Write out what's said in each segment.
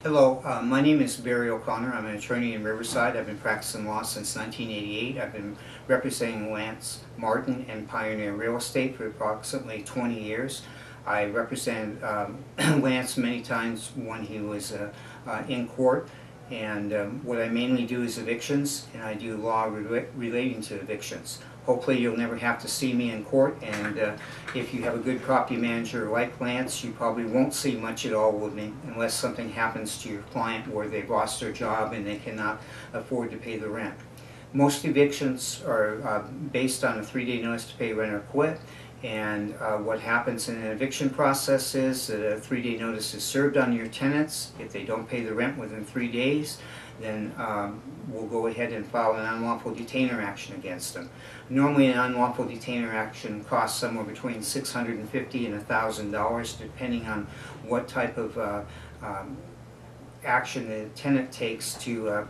Hello, my name is Barry O'Connor. I'm an attorney in Riverside. I've been practicing law since 1988. I've been representing Lance Martin and Pioneer Real Estate for approximately 20 years. I represented Lance many times when he was in court, and what I mainly do is evictions, and I do law relating to evictions. Hopefully you'll never have to see me in court, and if you have a good property manager like Lance, you probably won't see much at all with me unless something happens to your client where they've lost their job and they cannot afford to pay the rent. Most evictions are based on a 3-day notice to pay rent or quit, and what happens in an eviction process is that a 3-day notice is served on your tenants. If they don't pay the rent within 3 days, then we'll go ahead and file an unlawful detainer action against them. Normally an unlawful detainer action costs somewhere between $650 and $1,000 depending on what type of action the tenant takes to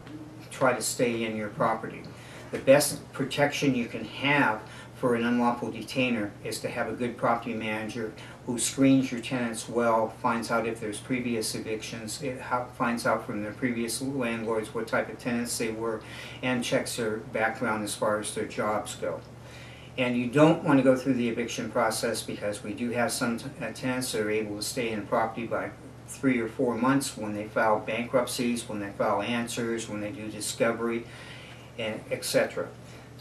try to stay in your property. The best protection you can have for an unlawful detainer is to have a good property manager who screens your tenants well, finds out if there's previous evictions, finds out from their previous landlords what type of tenants they were, and checks their background as far as their jobs go. And you don't want to go through the eviction process because we do have some tenants that are able to stay in property by 3 or 4 months when they file bankruptcies, when they file answers, when they do discovery, and etc.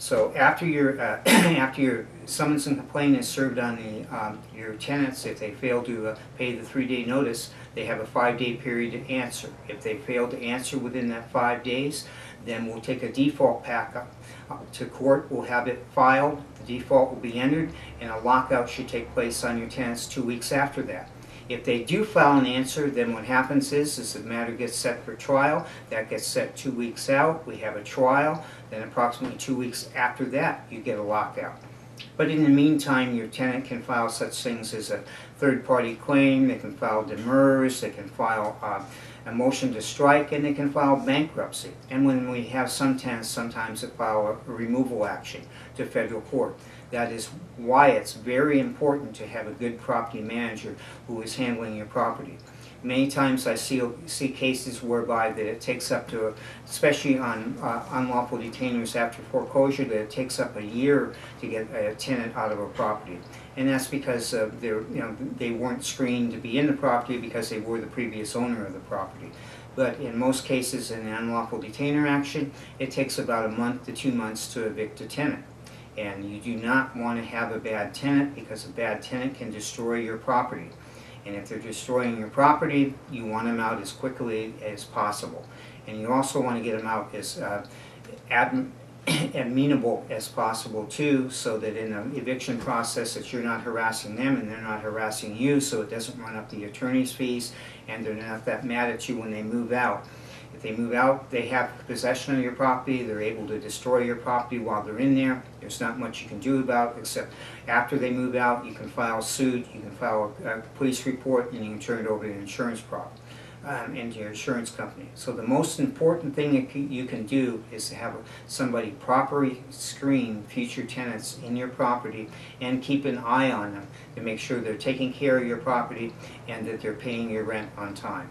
So after your summons and complaint is served on your tenants, if they fail to pay the 3-day notice, they have a 5-day period to answer. If they fail to answer within that 5 days, then we'll take a default pack up to court. We'll have it filed, the default will be entered, and a lockout should take place on your tenants 2 weeks after that. If they do file an answer, then what happens is the matter gets set for trial. That gets set 2 weeks out. We have a trial. Then approximately 2 weeks after that, you get a lockout. But in the meantime, your tenant can file such things as a third-party claim. They can file demurs. They can file a motion to strike, and they can file bankruptcy. And when we have some tenants, sometimes they file a removal action to federal court. That is why it's very important to have a good property manager who is handling your property. Many times I see cases whereby that it takes up to, especially on unlawful detainers after foreclosure, that it takes up a year to get a tenant out of a property. And that's because they weren't screened to be in the property because they were the previous owner of the property. But in most cases in an unlawful detainer action, it takes about a month to 2 months to evict a tenant. And you do not want to have a bad tenant because a bad tenant can destroy your property. And if they're destroying your property, you want them out as quickly as possible. And you also want to get them out as amenable as possible too, so that in the eviction process that you're not harassing them and they're not harassing you, so it doesn't run up the attorney's fees and they're not that mad at you when they move out. If they move out, they have possession of your property, they're able to destroy your property while they're in there. There's not much you can do about it, except after they move out, you can file suit, you can file a police report, and you can turn it over to the insurance into your insurance company. So the most important thing that you can do is to have somebody properly screen future tenants in your property and keep an eye on them to make sure they're taking care of your property and that they're paying your rent on time.